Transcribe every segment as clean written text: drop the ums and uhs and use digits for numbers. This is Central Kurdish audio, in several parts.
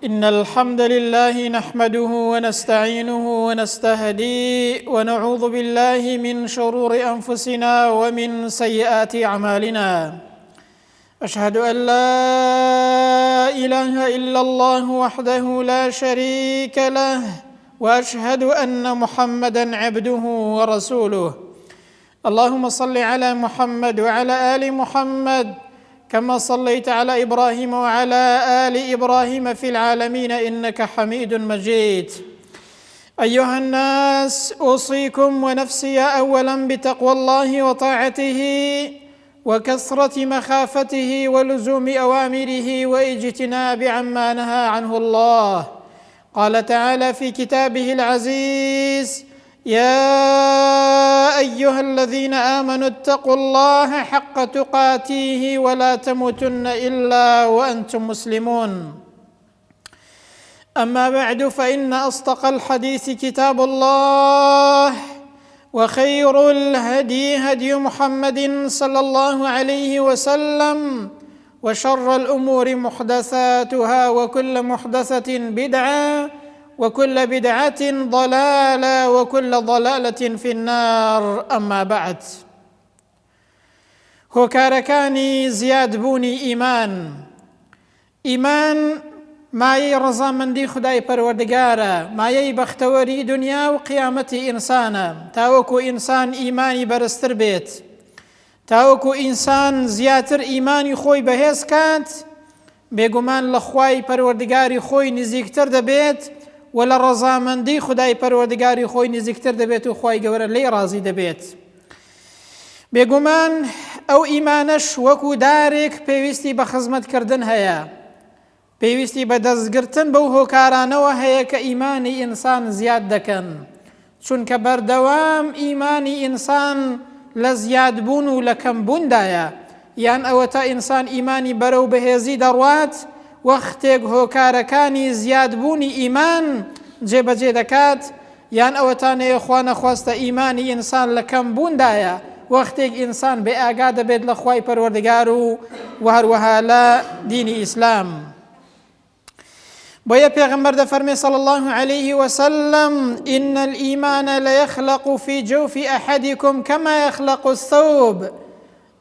إن الحمد لله نحمده ونستعينه ونستهديه ونعوذ بالله من شرور أنفسنا ومن سيئات أعمالنا. أشهد أن لا إله إلا الله وحده لا شريك له، وأشهد أن محمدًا عبده ورسوله. اللهم صل على محمد وعلى آل محمد كما صليت على إبراهيم وعلى آل إبراهيم في العالمين إنك حميد مجيد. أيها الناس، أوصيكم ونفسي أولاً بتقوى الله وطاعته وكثرة مخافته ولزوم أوامره واجتناب عما نهى عنه الله. قال تعالى في كتابه العزيز: يا أيها الذين آمنوا اتقوا الله حق تقاته ولا تموتن إلا وأنتم مسلمون. أما بعد، فإن أصدق الحديث كتاب الله، وخير الهدي هدي محمد صلى الله عليه وسلم، وشر الأمور محدثاتها، وكل محدثة بدعة، وكل بدعة ضلالة، وكل ضلالة في النار. أما بعد، هۆکارەکانی زیادبوونی ئیمان مایەی ڕەزامەندی خودای پەروەردگارە، مایەی بەختەوەری دنیا و قیامەتی ئینسانە. تاوەکو ئینسان ئیمانی بەرزتر بێت، تاوەکو ئینسان زیاتر ئیمانی خۆی بەهێز کات، بێگومان لە خوای پەروەردگاری خۆی نزیکتر دەبێت و لە ڕەزامەندی خودای پەروەردگاری خۆی نزیکتر دەبێت و خوای گەورە لێی ڕازی دەبێت. بێگومان ئەو ئیمانەش وەکو دارێک پێویستی بە خزمەتکردن هەیە، پێویستی بە دەستگرتن بەو هۆکارانەوە هەیە کە ئیمانی ئینسان زیاد دەکەن، چونکە بەردەوام ئیمانی ئینسان لە زیادبوون و لە کەمبووندایە. یان ئەوە تا ئینسان ئیمانی بەرەو بەهێزی دەڕوات، وەختێک هۆکارەکانی زیادبوونی ئیمان جێبەجێ دەکات، یان ئەوەتانەیە خوا نەخواستە ئیمانی ئینسان لە کەمبووندایە، وەختێک ئینسان بێ ئاگا دەبێت لە خوای پەروەردگار و هەروەها لە دینی ئیسلام. بۆیە پێغەمبەر دەفەرمێ صلی الله عليه وسلم: إن الإيمان ليخلق في جوف أحدكم كما يخلق الثوب.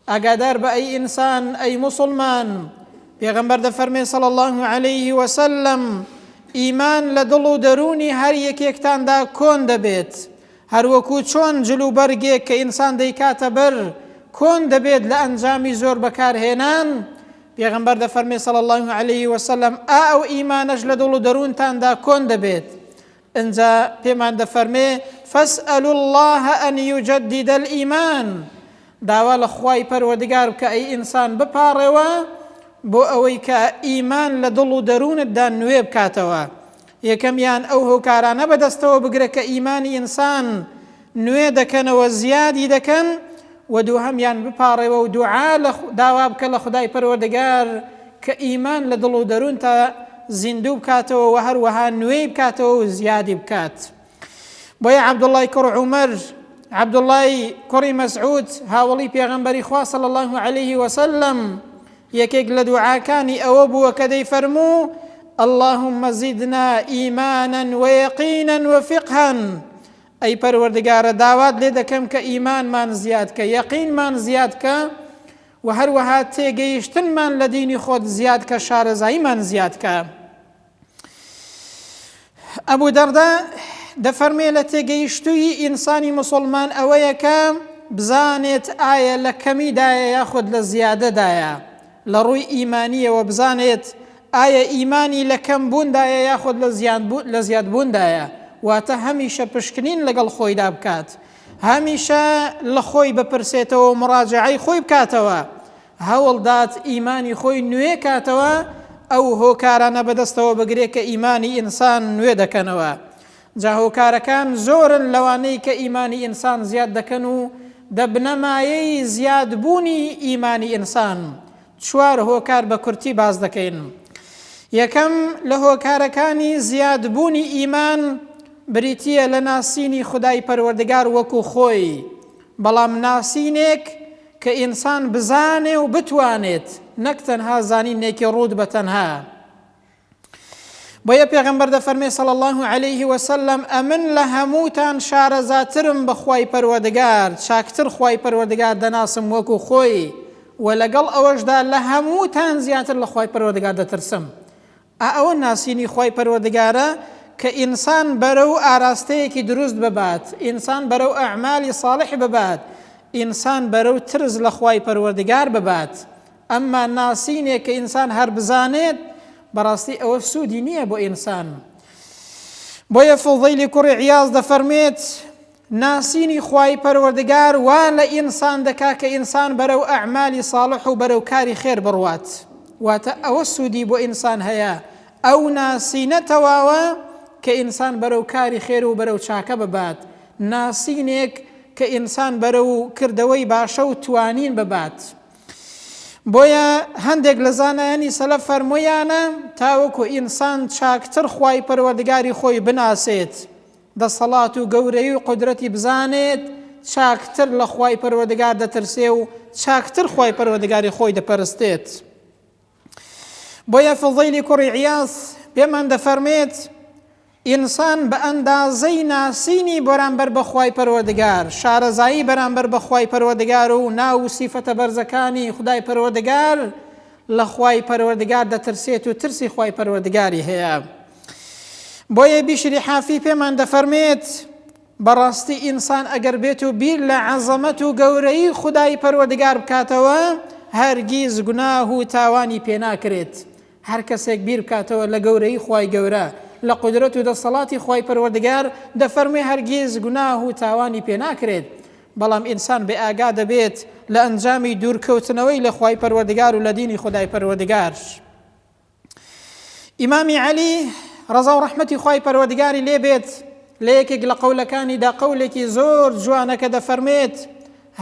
ئاگادار بە ئەی ئینسان، ئەی موسڵمان، پێغەمبەر دەفەرمێ صلی الله عليه وسلم: ئیمان لە دڵ و دەرونی هەر یەکێکتاندا کۆن دەبێت، هەروەکو چۆن جلوبەرگێک کە ئینسان دەیکاتە بەر کۆن دەبێت لە ئەنجامی زۆر بەکارهێنان. پێغەمبەر دەفەرمێ صلی الله عليه وسلم: ئەو ئیمانەش لە دڵ و دەروونتاندا کۆن دەبێت. ئەنجا پێمان دەفەرمێ: فاسألوا الله أن يجدد الإيمان. داوا لە خوای پەروەردگار بکە ئەی ئینسان بپاڕێوە بۆ ئەوەی کە ئیمان لە دڵ و دەروونتدا نوێ بکاتەوە. یەکەمیان ئەو هۆکارانە بەدەستەوە بگرە کە ئیمانی ئینسان نوێ دەکەنەوە، زیادی دەکەن، و دووهەمیان بپاڕێەوە و دوعا داوا بکە لە خودای پەروەردگار کە ئیمان لە دڵ و دەروونتە زیندوو بکاتەوە و هەروەها نوێی بکاتەوە و زیادی بکات. بۆیە عەبدوڵڵای کوڕ عومەر، عەبدوڵڵای کوڕی مەسعود، هاوڵی پێغەمبەری خوا صلی الله عليه وسلم، یەکێک لە دوعاکانی ئەوە بووە کە دەیفەرموو: اللهم زدنا إيمانا ويقينا وفقها. ئەی پەروەردگارە، داوات لێ دەکەم کە ئیمانمان زیاد کە، یەقینمان زیاد کە، و هەروەها تێگەیشتنمان لە دینی خۆت زیاد کە، شارەزاییمان زیاد کە. ئەبوو دەردە دەفەرمێ لە تێگەیشتووی ئینسانی مسلمان ئەوەیە کە بزانێت ئایا لە کەمیدایە یاخود لە زیادەدایە، لە ڕووی ئیمانیەوە بزانێت ئایا ئیمانی لە کەمبووندایە یاخود لە زیادبووندایە، واتە هەمیشە پشکنین لەگەڵ خۆیدا بکات، هەمیشە لە خۆی بپرسێتەوە و مراجعەی خۆی بکاتەوە، هەوڵدات ئیمانی خۆی نوێ کاتەوە، ئەو هۆکارانە بەدەستەوە بگرێت کە ئیمانی ئینسان نوێ دەکەنەوە. جا هۆکارەکان زۆرن لەوانەی کە ئیمانی ئینسان زیاد دەکەن و دەبنەمایەی زیادبوونی ئیمانی ئینسان. چوار هۆکار بە کورتی باز دەکەین. یەکەم لە هۆکارەکانی زیادبوونی ئیمان بریتیە لە ناسینی خودای پەروەردگار وەکو خۆی، بەڵام ناسینێک کە ئینسان بزانێ و بتوانێت، نەک تەنها زانینێکی ڕوود بە تەنها. بۆیە پێغەمبەر دەفەرمێ صلی الله عليه وسلم ئەمن لە هەمووتان شارەزاترم بە خوای پەروەردگار، چاکتر خوای پەروەردگار دەناسم وەکو خۆی، و لەگەڵ ئەوەشدا لە هەمووتان زیاتر لە خوای پەروەردگار دەترسم. ئەوە ناسینی خوای پەروەردگارە کە ئینسان بەرەو ئاراستەیەکی دروست ببات، ئینسان بەرەو ئەعمالی صالح ببات، ئینسان بەرەو ترس لە خوای پەروەردگار ببات. ئەمما ناسینێک کە ئینسان هەر بزانێت بەڕاستی ئەوە سوودی نییە بۆ ئینسان. بۆیە فوضەیلی کوڕی عیاض دەفەرمێت ناسینی خوای پەروەردگار وا لە ئینسان دەکا کە ئینسان بەرەو ئەعمالی صالح و بەرەو کاری خێر بڕوات، واتە ئەوە سوودی بۆ ئینسان هەیە. ئەو ناسینە تەواوە کە ئینسان بەرەو کاری خێر و بەرەو چاکە ببات، ناسینێک کە ئینسان بەرەو کردەوەی باشە و توانین ببات. بۆیە هەندێک لە زانایانی سەلەف فەرموویانە تاوەکو ئینسان چاکتر خوای پەروەردگاری خۆی بناسێت، دەسەڵات و گەورەی و قودرەتی بزانێت، چاکتر لە خوای پەروەردگار دەترسێ و چاکتر خوای پەروەردگاری خۆی دەپەرستێت. بۆیە فوضەیلی کوڕی عیاض پێمان دەفەرمێت ئینسان بە ئەندازەی ناسینی بەرامبەر بە خوای پەروەردگار، شارەزایی بەرامبەر بە خوای پەروەردگار و ناو و سیفەتە بەرزەکانی خودای پەروەردگار لە خوای پەروەردگار دەترسێت و ترسی خوای پەروەردگاری هەیە. بۆیە بیشری حافی پێمان دەفەرمێت بەڕاستی ئینسان ئەگەر بێت و بیر لە عەزەمەت و گەورەی خودای پەروەردگار بکاتەوە هەرگیز گوناه و تاوانی پێ ناکرێت. هەر کەسێک بیر بکاتەوە لە گەورەی خوای گەورە، لە قودرەت و دەسەڵاتی خوای پەروەردگار، دەفەرمێ هەرگیز گوناه و تاوانی پێ ناکرێت. بەڵام ئینسان بێ ئاگا دەبێت لە ئەنجامی دوورکەوتنەوەی لە خوای پەروەردگار و لە دینی خودای پەروەردگار. ئیمامی عەلی ڕەزا و ڕەحمەتی خوای پەروەردگاری لێبێت لە یەکێک لە قەولەکانیدا قەولێکی زۆر جوانە کە دەفەرمێت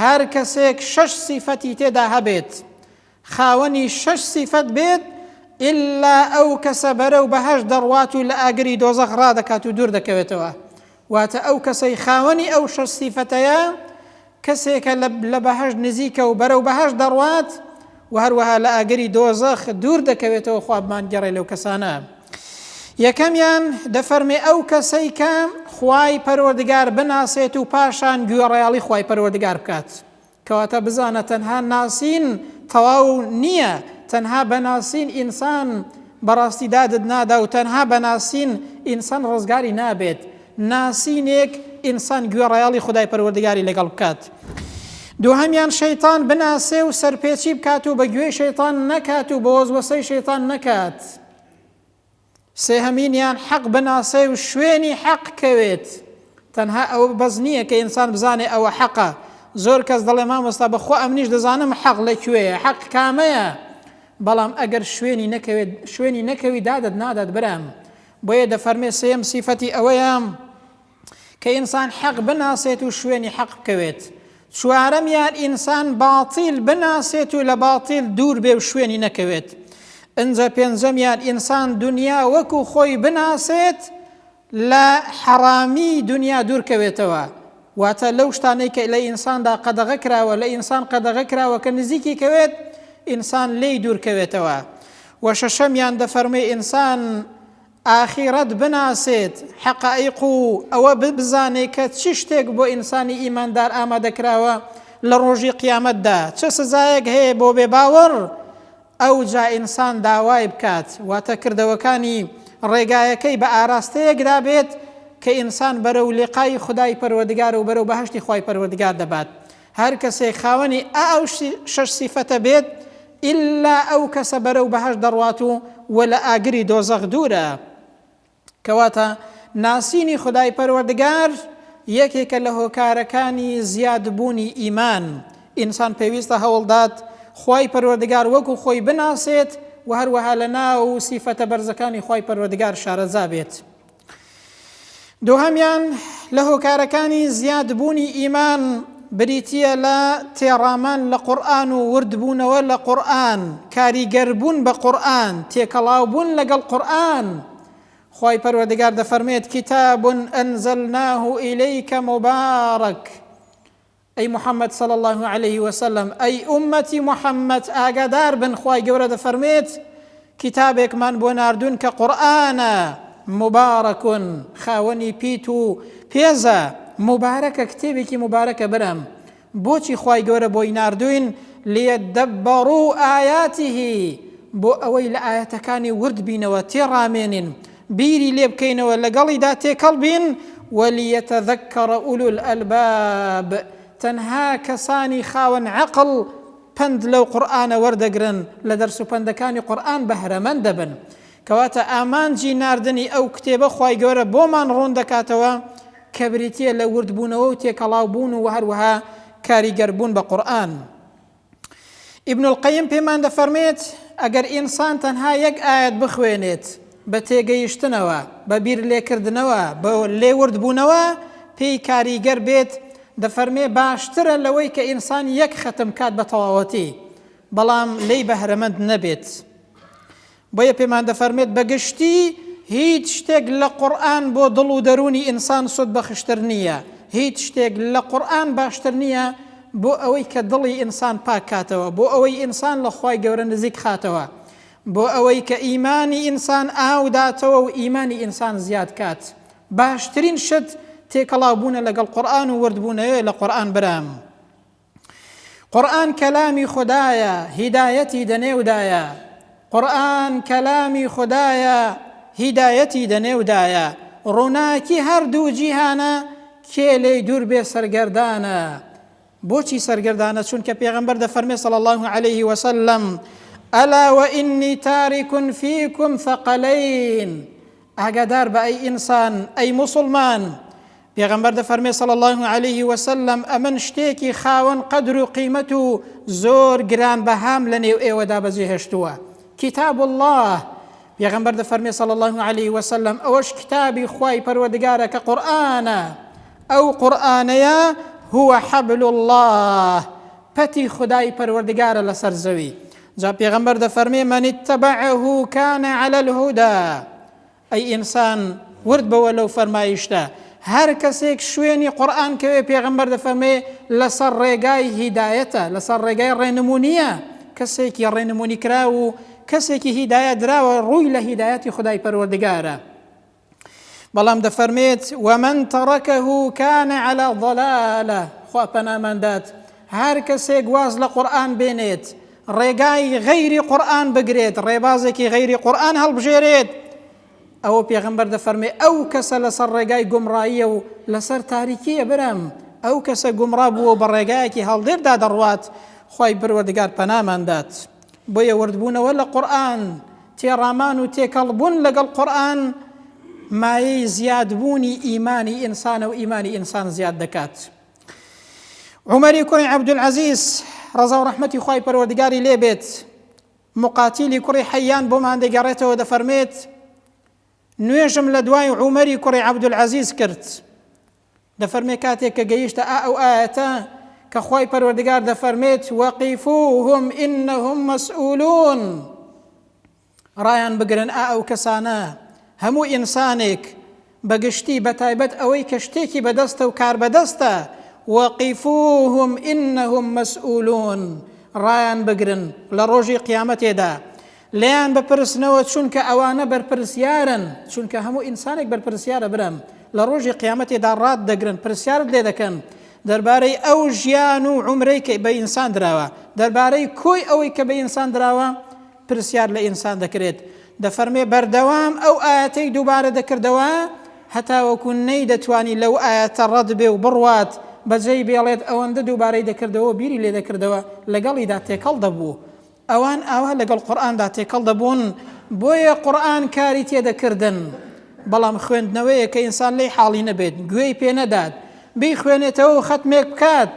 هەر کەسێک 6 سیفەتی تێدا هەبێت، خاوەنی 6 سیفەت بێت، ئللا ئەو کەسە بەرەو بەهەشت دەڕوات و لە ئاگری دۆزەخ ڕادەکات و دوور دەکەوێتەوە. واتە ئەو کەسەی خاوەنی ئەو 6 سیفەتەیە کەسێکە لە بەهەشت نزیکە و بەرەو بەهەشت دەڕوات و هەروەها لە ئاگری دۆزەخ دوور دەکەوێتەوە. خوا بمانگەڕێ لەو کەسانە. یەکەمیان دەفەرمێ ئەو کەسەی کە خوای پەروەردگار بناسێت و پاشان گوێڕایاڵی خوای پەروەردگار بکات، کەواتە بزانە تەنها ناسین تەواو نییە، تەنها بەناسین ئینسان بەڕاستی دادت نادا و تەنها بەناسین ئینسان ڕزگاری نابێت. ناسینێک ئینسان گوێڕایاڵی خودای پەروەردگاری لەگەڵ بکات. دووهەمیان شەیطان بناسێ و سەرپێچی بکات و بە گوێی شەیطان نەکات و بە وەسوەسەی شەیطان نەکات. سێهەمینیان حەق بناسێ و شوێنی حەق کەوێت. تەنها ئەوە بەس نییە کە ئینسان بزانێ ئەوە حەقە. زۆر کەس دەڵێ مامۆستا بەخۆ ئەمنیش دەزانم حەق لەکوێیە، حەق کامەیە، بەڵام ئەگەر شوێنی نەکەوی دادت نادات برام. بۆیە دەفەرمێ سێم سیفەتی ئەوەیە کە ئینسان حەق بناسێت و شوێنی حەق بکەوێت. چوارەمیان ئینسان باتیل بناسێت و لە باتیل دوور بێ و شوێنی نەکەوێت. ئەنجا پێنجەمیان ئینسان دنیا وەکو خۆی بناسێت لە حەرامی دنیا دوور کەوێتەوە. واتە لەو شتانەی کە لە ئینساندا قەدەغە کراوە، لە ئینسان قەدەغە کراوە کە نزیکی کەوێت، ئینسان لێی دوور کەوێتەوە. و شەشەمیان دەفەرمێ ئینسان ئاخیرەت بناسێت، حەقائیق و ئەوە بزانێت کە چی شتێک بۆ ئینسانی ئیماندار ئامادەکراوە لە ڕۆژی قیامەتدا، چه سزایەک هەیە بۆ بێباوەڕ، ئەو جا ئینسان داوای بکات. واتە کردەوەکانی ڕێگایەکەی بە ئاراستەیەکدا بێت کە ئینسان بەرەو لقای خودای پەروەردگار و بەرەو بەهەشتی خوای پەروەردگار دەبات. هەر کەسێک خاوەنی ئەو 6 سیفەتە بێت، ئللا ئەو کەسە بەرەو بەهەشت دەڕوات و لە ئاگری دۆزەخ دوورە. کەواتە ناسینی خودای پەروەردگار یەکێکە لە هۆکارەکانی زیادبوونی ئیمان. ئینسان پێویستە هەوڵدات خوای پەروەردگار وەکو خۆی بناسێت و هەروەها لە ناو سیفەتە بەرزەکانی خوای پەروەردگار شارەزا بێت. دووهەمیان لە هۆکارەکانی زیادبوونی ئیمان بریتیە لە تێڕامان لە قورئان و وردبوونەوە لە قورئان، کاریگەربوون بە قورئان، تێکەڵاوبوون لەگەڵ قورئان. خوای پەروەردگار دەفەرمێت کتاب ئەنزەلناه ئیلەیکە مبارەک. ئەی محەممەد صلی الله عليه وسلم، ئەی ئومەتی محەممەد ئاگادار بن، خوای گەورە دەفەرمێت کتابێکمان بۆ ناردوون کە قورئانە مبارەکون خاوەنی پیت و پێزە مبارەکە کتێبێکی مبارەکە برم بۆچی خوای گەورە بۆی ناردوین ليدبروا آياته بۆ ئەوەی لە ئاەتەکانی ورد بینەوە تێڕامێنین بیری لێ بکەینەوە لەگەڵیدا تێکەڵ بین وليتذكر أولو الألباب تەنها کەسانی خاوەن عەقڵ پند لەو قورئانە وەردەگرن لە دەرس و پندەکانی قورئان بەهرەمەند دەبن کەواتە ئامانجی ناردنی ئەو کتێبە خوای گەورە بۆمان ڕوون دەکاتەوە کە بریتیە لە وردبوونەوە و تێکەڵاوبوون و هەروەها کاریگەربوون بە قورئان. ابن القیم پێمان دەفەرمێت ئەگەر ئینسان تەنها یەک ئاەت بخوێنێت بە تێگەیشتنەوە بە بیر لێکردنەوە بە لێوردبوونەوە پێی کاریگەر بێت دەفەرمێ باشترە لەوەی کە ئینسان یەک ختم کات بە تەواوەتی بەڵام لێی بەهرەمەند نەبێت. بۆیە پێمان دەفەرمێت بەگشتی هیچ شتێک لە قورئان بۆ دڵ و دەرونی ئینسان سود بەخشتر نییە هیچ شتێک لە قورئان باشتر نییە بۆ ئەوەی کە دڵی ئینسان پاک کاتەوە بۆ ئەوەی ئینسان لە خوای گەورە نزیک خاتەوە بۆ ئەوەی کە ئیمانی ئینسان ئاوداتەوە و ئیمانی ئینسان زیاد کات. باشترین شت تێکەڵاوبوونە لەگەڵ قورئان و وردبوونەوە لە قورئان برام. قورئان کەلامی خودایە هیدایەتی دەنێودایە قورئان کەلامی خودایە هیدایەتی دەنێودایە ڕووناکی هەردوو جیهانە کێ لێی دوور بێ سەرگەردانە. بۆچی سەرگەردانە؟ چونکە پێغەمبەر دەفەرمێ صلی الله عليه وسلم ئەلا وئینی تاریک فیکم ثەقەلەین ئاگادار بە ئەی ئینسان ئەی موسڵمان پێغەمبەر دەفەرمێ صلی الله عليه وسلم ئەمن شتێکی خاوەن قەدر و قیمەت و زۆر گرانبەهام لە نێو ئێوەدا بەجێهێشتووە کتاب الله. پێغەمبەر دەفەرمێ صلی الله عليه وسلم ئەوەش کتابی خوای پەروەردگارە کە قورئانە ئەو قورئانەیە هو حبل الله پەتی خدای پەروەردگارە لەسەر زەوی. جا پێغەمبەر دەفەرمێ من اتبعه كان على الهدى ئەی ئینسان ورد بەوە لەو فەرمایشتە هەر کەسێک شوێنی قورئان کەوێ پێغەمبەر دەفەرمێ لەسەر ڕێگای هیدایەتە لەسەر ڕێگای ڕێنمونیە کەسێکی ڕێنمونی کرا و کەسێکی هیدایەت دراوە ڕووی لە هیدایەتی خدای پەروەردگارە. بەڵام دەفەرمێت ومن تركه كان على ضلالة خوا پەناماندات هەر کەسێک واز لە قورئان بێنێت ڕێگای غەیری قورئان بگرێت ڕێبازێکی غەیری قورئان هەڵبژێرێت ئەوە پێغەمبەر دەفەرمێ ئەو کەسە لەسەر ڕێگای گومڕاییە و لەسەر تاریکیە برم ئەو کەسە گومڕا بووە بە ڕێگایەکی هەڵدێردا دەڕوات خوای پەروەردگار پەناماندات. بۆیە وردبوونەوە لە قورئان تێڕامان و تێکەڵبوون لەگەڵ قورئان مایەی زیادبوونی ئیمانی ئینسانە و ئیمانی ئینسان زیاد دەکات. عومەری کوڕی عەبدولعەزیز ڕەزا و ڕەحمەتی خوای پەروەردگاری لێ بێت مقاتیلی کوڕی حەیان بۆمان دەگەڕێتەوە دەفەرمێت نوێژم لە دوای عومەری کوڕی عەبدولعەزیز کرد دەفەرمێ کاتێک کە گەیشتە ئەو ئاەتە کە خوای پەروەردگار دەفەرمێت وەقیفوهم ئینەهم مەسئولون ڕایان بگرن ئەو کەسانە هەموو ئینسانێک بەگشتی بەتایبەت ئەوەی کە شتێکی بەدەستە و کار بەدەستە وەقیفوهم ئینەهم مەسئولون ڕایان بگرن لە ڕۆژی قیامەتێدا لیان بپرسنەوە چونکە ئەوانە بەرپرسیارن چونکە هەموو ئینسانێک بەرپرسیارە برم لە ڕۆژی قیامەتێدا ڕات دەگرن پرسیارت لێ دەکەن دەربارەی ئەو ژیان و عومرەی کە بە ئینسان دراوە دەربارەی کۆی ئەوەی کە بە ئینسان دراوە پرسیار لە ئینسان دەکرێت. دەفەرمێ بەردەوام ئەو ئاەتەی دووبارە دەکردەوە هەتا وەکو نەی دەتوانی لەو ئاەتە ڕەد بێ و بڕوات بەجێی بێڵێت ئەوەندە دووبارەی دەکردەوە بیری لێ دەکردەوە لەگەڵیدا تێکەڵ دەبوو ئەوان ئاوا لەگەڵ قورئاندا تێکەڵ دەبوون بۆیە قورئان کاری تێدەکردن. بەڵام خوێندنەوەیە کە ئینسان لێی حاڵی نەبێت گوێی پێ نەدات بیخوێنێتەوە و خەتمێک بکات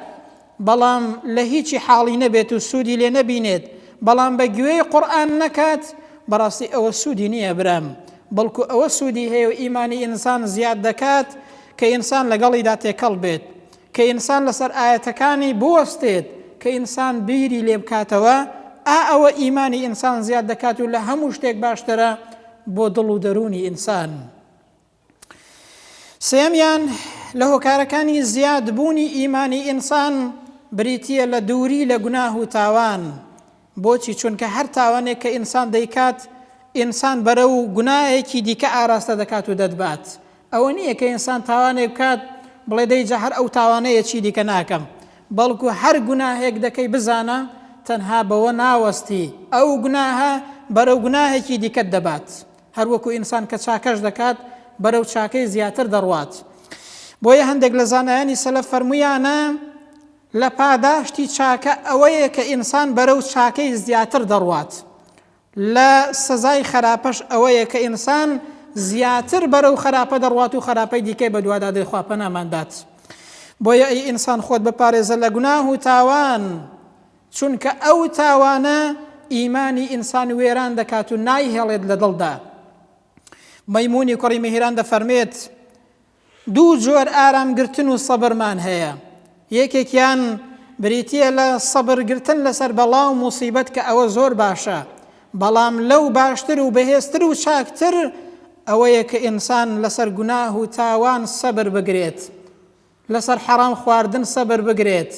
بەڵام لە هیچی حاڵی نەبێت و سوودی لێ نەبینێت بەڵام بە گوێی قورئان نەکات بەڕاستی ئەوە سوودی نییە برام بەڵکو ئەوە سوودی هەیە و ئیمانی ئینسان زیاد دەکات کە ئینسان لەگەڵیدا تێکەڵ بێت کە ئینسان لەسەر ئاەتەکانی بوەستێت کە ئینسان بیری لێ بکاتەوە ئەوە ئیمانی ئینسان زیاد دەکات و لە هەموو شتێک باشترە بۆ دڵ و دەرونی ئینسان. سێمیان لە هۆکارەکانی زیادبوونی ئیمانی ئینسان بریتیە لە دووری لە گوناه و تاوان. بۆچی؟ چونکە هەر تاوانێک کە ئینسان دەیکات ئینسان بەرەو گوناهێکی دیکە ئاراستە دەکات و دەدبات. ئەوە نییە کە ئینسان تاوانێک بکات بڵێ دەیجا هەر ئەو تاوانەیە چی دیکە ناکەم، بەڵکو هەر گوناهێک دەکەی بزانە تەنها بەوە ناوەستی ئەو گوناهە بەرەو گوناهێکی دیکەت دەبات، هەروەکو ئینسان کە چاکەش دەکات بەرەو چاکەی زیاتر دەڕوات. بۆیە هەندێک لە زانایانی سەلەف فەرموویانە لە پاداشتی چاکە ئەوەیە کە ئینسان بەرەو چاکەی زیاتر دەڕوات، لە سزای خراپەش ئەوەیە کە ئینسان زیاتر بەرەو خراپە دەڕوات و خراپەی دیکەی بە دوادا دەیخوا پەناماندات. بۆیە ئەی ئینسان خۆت بپارێزە لە گوناه و تاوان، چونکە ئەو تاوانە ئیمانی ئینسان وێران دەکات و نایهێڵێت لە دڵدا. مەیمونی کوڕی میهران دەفەرمێت دوو جۆر ئارامگرتن و سەبرمان هەیە، یەکێکیان بریتیە لە سەبرگرتن لەسەر بەڵاو موسیبەت کە ئەوە زۆر باشە، بەڵام لەو باشتر و بەهێزتر و چاکتر ئەوەیە کە ئینسان لەسەر گوناه و تاوان سەبر بگرێت، لەسەر حەرام خواردن سەبر بگرێت،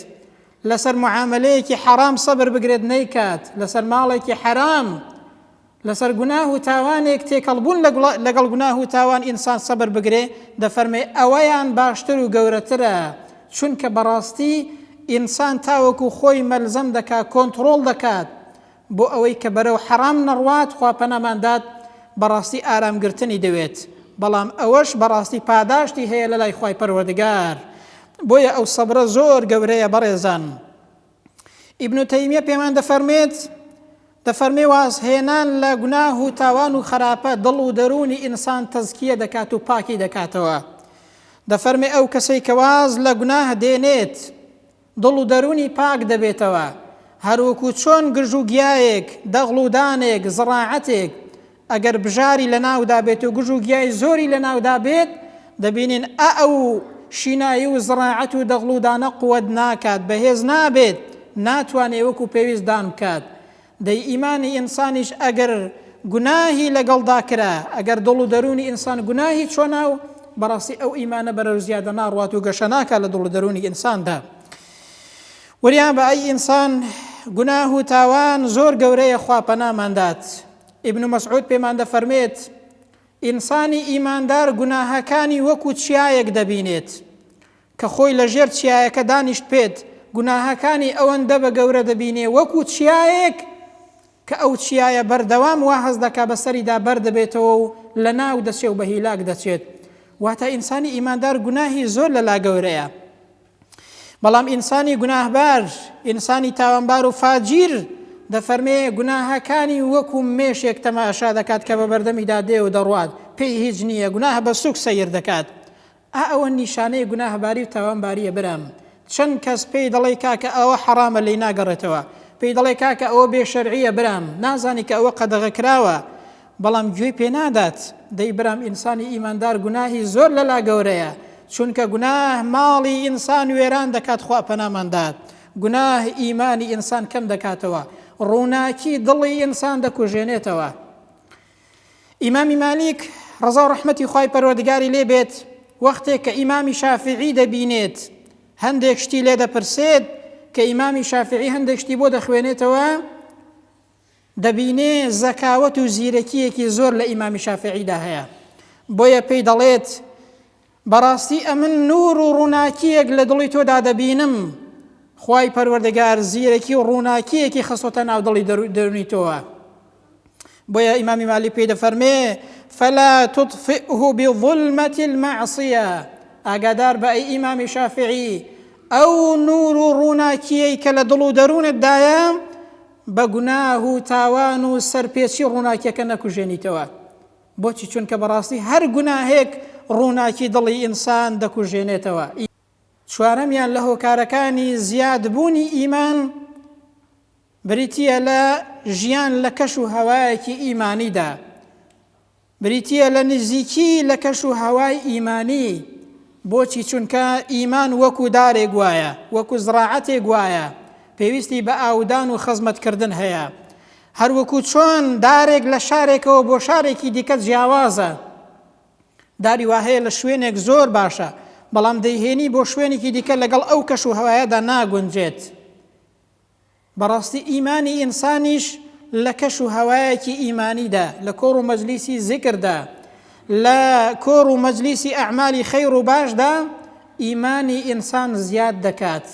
لەسەر معاملەیەکی حەرام سەبر بگرێت نەیکات، لەسەر ماڵێکی حەرام، لەسەر گوناه و تاوانێک تێکەڵبوون لەگەڵ گوناه و تاوان ئینسان سەبر بگرێ، دەفەرمێ ئەوەیان باشتر و گەورەترە، چونکە بەڕاستی ئینسان تاوەکو خۆی مەلزەم دەکات، کۆنتڕۆڵ دەکات بۆ ئەوەی کە بەرەو حەرام نەڕوات، خوا پەناماندات بەڕاستی ئارامگرتنی دەوێت، بەڵام ئەوەش بەڕاستی پاداشتی هەیە لە لای خوای پەروەردگار. بۆیە ئەو سەبرە زۆر گەورەیە بەڕێزان. ئیبن تەیمیە پێمان دەفەرمێ وازهێنان لە گوناه و تاوان و خراپە دڵ و دەرونی ئینسان تەزکیە دەکات و پاکی دەکاتەوە. دەفەرمێ ئەو کەسەی کە واز لە گوناه دێنێت دڵ و دەرونی پاک دەبێتەوە، هەروەکو چۆن گرژ و گیایەک، دەغڵ و دانێک، زڕاعەتێک ئەگەر بژاری لە ناودا بێت و گرژ و گیای زۆری لە ناودا بێت، دەبینین ئەو شینایی و زڕاعەت و دەغڵ و دانە قووەت ناکات، بەهێز نابێت، ناتوانێت وەکو پێویست دان بکات. دەی ئیمانی ئینسانیش ئەگەر گوناهی لەگەڵدا کرا، ئەگەر دڵ و دەرونی ئینسان گوناهی چۆنا و بەڕاستی ئەو ئیمانە بەرەو زیادە ناڕوات و گەشە ناکات لە دڵ و دەرونی ئینساندا. وریان بە ئەی ئینسان گوناه و تاوان زۆر گەورەیە، خوا پەناماندات. ئیبن مەسعود پێمان دەفەرمێت ئینسانی ئیماندار گوناهەکانی وەکو چیایەک دەبینێت کە خۆی لە ژێر چیایەکە دانیشت پێت، گوناهەکانی ئەوەندە بە گەورە دەبینێ وەکو چیایەک کە ئەو چیایە بەردەوام وا هەز دەکا بەسەریدا بەردەبێتەوە و لە ناو دەچێ و بە هیلاک دەچێت. واتە ئینسانی ئیماندار گوناهی زۆر لەلا گەورەیە، بەڵام ئینسانی گوناهبار، ئینسانی تاوانبار و فاجیر دەفەرمێ گوناهەکانی وەکو مێشێک تەماشا دەکات کە بە بەردەمیدا دێ و دەڕوات، پێی هیچ نییە، گوناه بە سوک سەیر دەکات. ئەوە نیشانەی گوناهباری و تاوانباریە برام. چەند کەس پێی دەڵێ کاکە ئەوە حەرامە لێی ناگەڕێتەوە، پێی دەڵێ کاکە ئەوە بێشەرعیە برام، نازانی کە ئەوە قەدەغە کراوە، بەڵام گوێی پێ نادات. دەی برام ئینسانی ئیماندار گوناهی زۆر لەلا گەورەیە، چونکە گوناه ماڵی ئینسان وێران دەکات، خوا پەناماندات. گوناه ئیمانی ئینسان کەم دەکاتەوە، ڕووناکی دڵی ئینسان دەکوژێنێتەوە. ئیمامی مالیک ڕەزا و ڕەحمەتی خوای پەروەردگاری لێ بێت، وەختێک کە ئیمامی شافعی دەبینێت هەندێک شتی لێ دەپرسێت کە ئیمامی شافعی هەندێک شتی بۆ دەخوێنێتەوە، دەبینێ زەکاوەت و زیرەکیەکی زۆر لە ئیمامی شافعیدا هەیە. بۆیە پێی دەڵێت بەڕاستی ئەمن نور و ڕووناکیەک لە دڵی تۆدا دەبینم، خوای پەروەردگار زیرەکی و ڕووناکیەکی خەسۆتە ناو دڵی دەرونی تۆوە. بۆیە ئیمامی مالی پێی دەفەرمێ فەلا تطفئه بظلمة المعصية، ئاگادار بە ئەی ئیمامی شافعی ئەو نور و ڕووناکیەی کە لە دڵ و دەرونتدایە بە گوناه و تاوان و سەرپێچی ڕووناکیەکە نەکوژێنیتەوە. بۆچی؟ چونکە بەڕاستی هەر گوناهێک ڕووناکی دڵی ئینسان دەکوژێنێتەوە. چوارەمیان لە هۆکارەکانی زیادبوونی ئیمان بریتیە لە ژیان لە کەش و هەوایەکی ئیمانیدا، بریتیە لە نزیکی لە کەش و هەوای ئیمانی. بۆچی؟ چونکە ئیمان وەکو دارێک وایە، وەکو زراعەتێک وایە، پێویستی بە ئاودان و خەزمەتکردن هەیە. هەروەکو چۆن دارێک لە شارێکەوە بۆ شارێکی دیکە جیاوازە، داری وهەیە لە شوێنێک زۆر باشە، بەڵام دەیهێنی بۆ شوێنێکی دیکە لەگەڵ ئەو کەش و هەوایەدا ناگونجێت. بەڕاستی ئیمانی ئینسانیش لە کەش و هەوایەکی ئیمانیدا، لە کۆڕ و مەجلیسی زیکردا، لە کۆڕ و مەجلیسی ئەعمالی خەیر و باشدا ئیمانی ئینسان زیاد دەکات،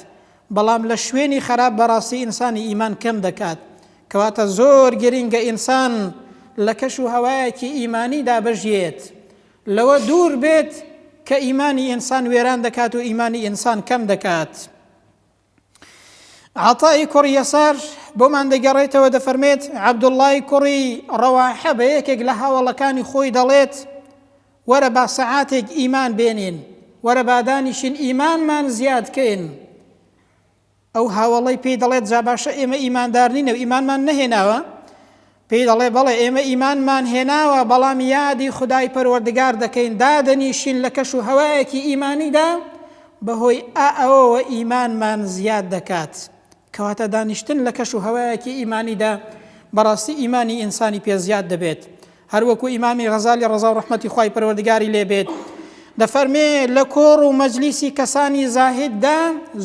بەڵام لە شوێنی خراپ بەڕاستی ئینسانی ئیمان کەم دەکات. کەواتە زۆر گرنگە ئینسان لە کەش و هەوایەکی ئیمانیدا بژێت، لەوە دوور بێت کە ئیمانی ئینسان وێران دەکات و ئیمانی ئینسان کەم دەکات. عەتای کوڕی یەسار بۆمان دەگەڕێتەوە دەفەرمێت عەبدوڵڵای کوڕی ڕەواحە بە یەکێک لە هاوڵەکانی خۆی دەڵێت وەرە با سەعاتێک ئیمان بێنین، وەرە با دانیشین ئیمانمان زیادکەین. ئەو هاوڵەی پێی دەڵێت جا باشە ئێمە ئیماندار نینە و ئیمانمان نەهێناوە؟ پێی دەڵێ بەڵێ ئێمە ئیمانمان هێناوە بەڵام یادی خودای پەروەردگار دەکەین، دادەنیشین لە کەش و هەوایەکی ئیمانیدا بەهۆی ئەوەوە ئیمانمان زیاد دەکات. کەواتە دانیشتن لە کەش و هەوایەکی ئیمانیدا بەڕاستی ئیمانی ئینسانی پێ زیاد دەبێت. هەروەکو ئیمامی غەزالی ڕەزا و ڕەحمەتی خوای پەروەردگاری لێبێت دەفەرمێ لە کۆڕ و مەجلیسی کەسانی زاهددا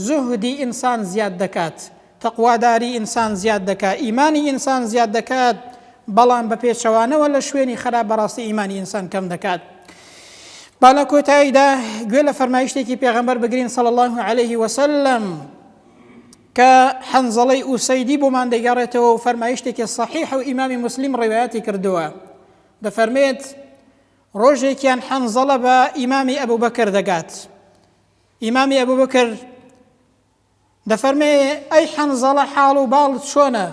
زوهدی ئینسان زیاد دەکات، تەقواداری ئینسان زیاد دەکات، ئیمانی ئینسان زیاد دەکات، بەڵام بە پێچەوانەوە لە شوێنی خراپ بەڕاستی ئیمانی ئینسان کەم دەکات. با لە کۆتاییدا گوێ لە فەرمایشتێکی پێغەمبەر بگرین صلی الله عليه وسلم کە حەنزەڵەی ئوسەیدی بۆمان دەگەڕێتەوە و فەرمایشتێکی صحیح و ئیمامی موسلیم ڕیوایەتی کردووە. دەفەرمێت ڕۆژێکیان حەنزەڵە بە ئیمامی ئەبوبەکر دەگات. ئیمامی ئەبوبەکر دەفەرمێ ئەی حەنزەڵە حاڵ و باڵت چۆنە؟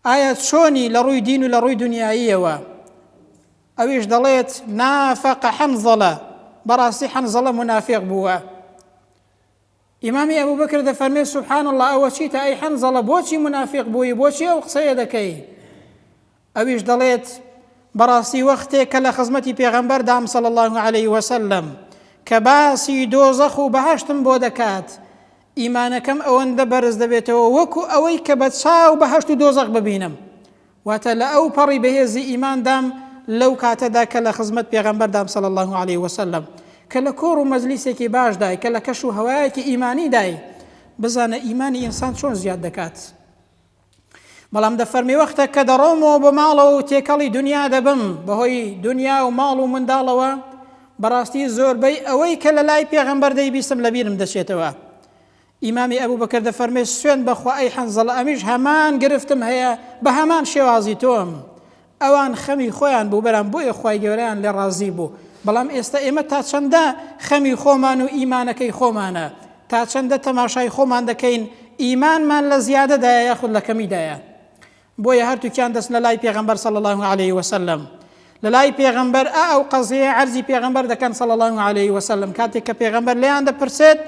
ئایا چۆنی لە ڕووی دین و لە ڕووی دنیاییەوە؟ ئەویش دەڵێت نافەقە حەنزەڵە، بەڕاستی حەنزەڵە منافق بووە. ئیمامی ئەبوبەکر دەفەرمێ سوبحان الله ئەوە چیتە ئەی حەنزەڵە بۆچی منافق بووی، بۆچی ئەو قسەیە دەکەی؟ ئەویش دەڵێت بەڕاستی وەختێک کە لە خزمەتی پێغەمبەردام صلی الله عليه وسلم کە باسی دۆزەخ و بەهەشتم بۆ دەکات ئیمانەکەم ئەوەندە بەرز دەبێتەوە وەکو ئەوەی کە بە چاو بەهەشت و دۆزەخ ببینم. واتە لە ئەو پەڕی بەهێزی ئیماندام لەو کاتەدا کە لە خزمەت پێغەمبەردام صلی الله عليه وسلم کە لە کۆڕ و مەجلیسێکی باشدای کە لە کەش و هەوایەکی ئیمانیدای بزانە ئیمانی ئینسان چۆن زیاد دەکات. بەڵام دەفەرمی وەختە کە دەڕۆمەوە بە ماڵەوە و تێکەڵی دنیا دەبم بەهۆی دنیا و ماڵ و منداڵەوە بەڕاستی زۆربەی ئەوەی کە لە لای پێغەمبەر دەیبیستم لە بیرم دەچێتەوە. ئیمامی ئەبوبەکر دەفەرمێ سوێن بەخوا ئەی حەنزەڵە ئەمیش هەمان گرفتم هەیە بە هەمان شێوازی تۆم. ئەوان خەمی خۆیان بوو بەرام بۆیە خوای گەورەیان لێ ڕازی بوو، بەڵام ئێستا ئێمە تا چەندە خەمی خۆمان و ئیمانەکەی خۆمانە، تا چەندە تەماشای خۆمان دەکەین ئیمانمان لە زیادەدایە یاخود لە کەمیدایە. بۆیە هەرتووکیان دەست لە لای پێغەمبەر صلی الله عليه وسلم، لە لای پێغەمبەر ئەو قەزەیە عەرزی پێغەمبەر دەکەن صلی الله عليه وسلم. کاتێک کە پێغەمبەر لێیان دەپرسێت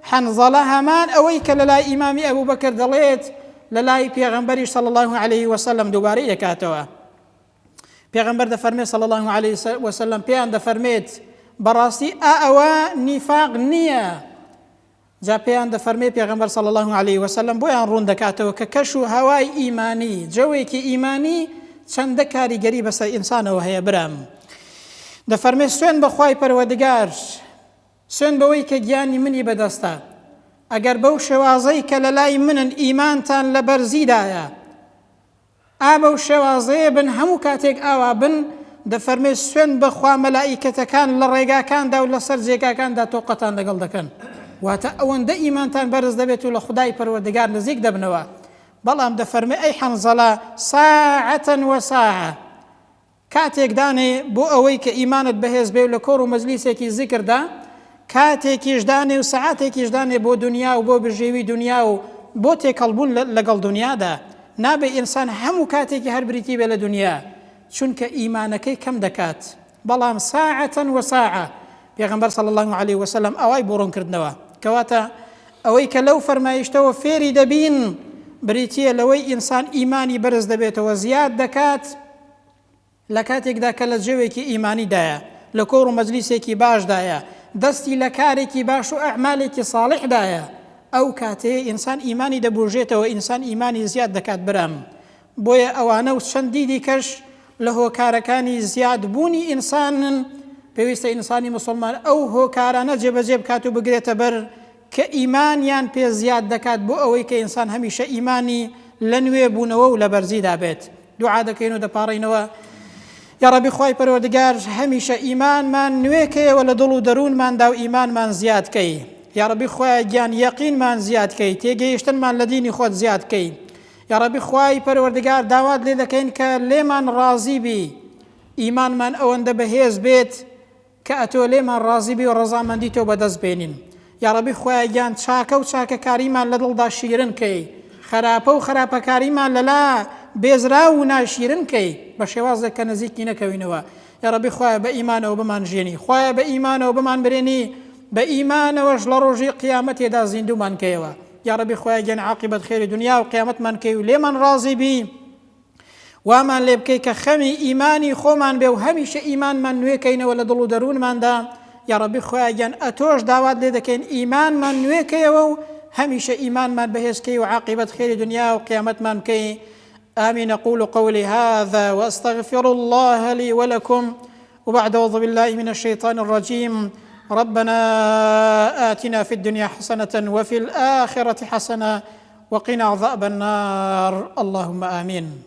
حەنزەڵە هەمان ئەوەی کە لە لای ئیمامی ئەبوبەکر دەڵێت لە لای پێغەمبەریش صلی الله عليه وسلم دووبارەی دەکاتەوە. پێغەمبەر دەفەرمێت صلی الله عليه وسلم پێیان دەفەرمێت بەڕاستی ئەوە نیفاق نییە. جا پێیان دەفەرمێ پێغەمبەر صلی الله عليه وسلم بۆیان ڕوون دەکاتەوە کە کەش و هەوای ئیمانی جەوێکی ئیمانی چەندە کاریگەری بەسەر ئینسانەوە هەیە برام. دەفەرمێ سوێن بەخوای پەروەردگار، سوێن بەوەی کە گیانی منی بەدەستە، ئەگەر بەو شێوازەی کە لە لای منن ئیمانتان لە بەرزیدایە ئابەو شێوازەیە بن هەموو کاتێک ئاوا بن دەفەرمێ سوێن بەخوا مەلائیکەتەکان لە ڕێگاکاندا و لەسەر جێگاکاندا تۆقەتان لەگەڵ دەکەن. واتە ئەوەندە ئیمانتان بەرز دەبێت و لە خودای پەروەردگار نزیک دەبنەوە. بەڵام دەفەرمێ ئەی حەنزەڵە ساعەتەن وەساعە، کاتێک دانێ بۆ ئەوەی کە ئیمانت بەهێز بێ و لە کۆڕ و مەجلیسێکی زیکردا کاتێکیش دانێ و سەعاتێکیش دانێ بۆ دنیا و بۆ بژێوی دنیا و بۆ تێکەڵبوون لەگەڵ دنیادا. نابێ ئینسان هەموو کاتێکی هەر بریتی بێ لە دنیا چونکە ئیمانەکەی کەم دەکات. بەڵام ساعەتەن وەساعە پێغەمبەر صلی الله عليه وسلم ئەوای بۆ ڕوونکردنەوە. کەواتە ئەوەی کە لەو فەرمایشتەوە فێری دەبین بریتیە لەوەی ئینسان ئیمانی بەرز دەبێتەوە زیاد دەکات لە کاتێکدا کە لە جێوێکی ئیمانیدایە، لە کۆڕ و مەجلیسێکی باشدایە، دەستی لە کارێکی باش و ئەعمالێکی ساڵحدایە، ئەو کاتەیە ئینسان ئیمانی دەبورژێتەوە، ئینسان ئیمانی زیاد دەکات برام. بۆیە ئەوانە و چەندی دیکەش لە هۆکارەکانی زیادبوونی ئینسانن پێویستە ئینسانی مسلمان ئەو هۆکارانە جێبەجێ بکات و بگرێتە بەر کە ئیمانیان پێ زیاد دەکات بۆ ئەوەی کە ئینسان هەمیشە ئیمانی لە نوێ بوونەوە و لە بەرزیدا بێت. دوعا دەکەین و دەپاڕینەوە یا رەبی خوای پەروەردگار هەمیشە ئیمانمان نوێکەیەوە لە دڵ و دەروونماندا و ئیمانمان زیادکەی. یا رەبی خوای گیان یەقینمان زیادکەی، تێگەیشتنمان لە دینی خۆت زیادکەی. یا رەبی خوای پەروەردگار داوات لێ دەکەین کە لێمان ڕازی بی، ئیمانمان ئەوەندە بەهێز بێت کە ئەتۆ لێمان ڕازی بی و ڕەزامەندی تۆ بەدەست بێنین. یا رەبی خوای گیان چاکە و چاکەکاریمان لە دڵدا شیرن کەی، خراپە و خراپەکاریمان لەلا بێزرا و ناشیرن کەی بە شێوازێک کە نزیکی نەکەوینەوە. یا رەبی خوایە بە ئیمانەوە بمان ژێنی، خوایە بە ئیمانەوە بمان برێنی، بە ئیمانەوەش لە ڕۆژی قیامەتێدا زیندومان کەیەوە. یا رەبی خوایە گیان عاقبەت خێری دنیا و قیامەتمان کەی و لێمان ڕازی بی، وامان لێ بکەی کە خەمی ئیمانی خۆمان بێ و هەمیشە ئیمانمان نوێکەینەوە لە دڵ و دەروونماندا. یا رەبی خوایە گیان ئەتۆش داوات لێ دەکەین ئیمانمان نوێکەیەوە و هەمیشە ئیمانمان بەهێزکەی و عاقبەت خێری دنیا و قیامەتمان کەی. آمين. أقول قولي هذا وأستغفر الله لي ولكم، وبعد أعوذ بالله من الشيطان الرجيم. ربنا آتنا في الدنيا حسنة وفي الآخرة حسنة وقنا عذاب النار. اللهم آمين.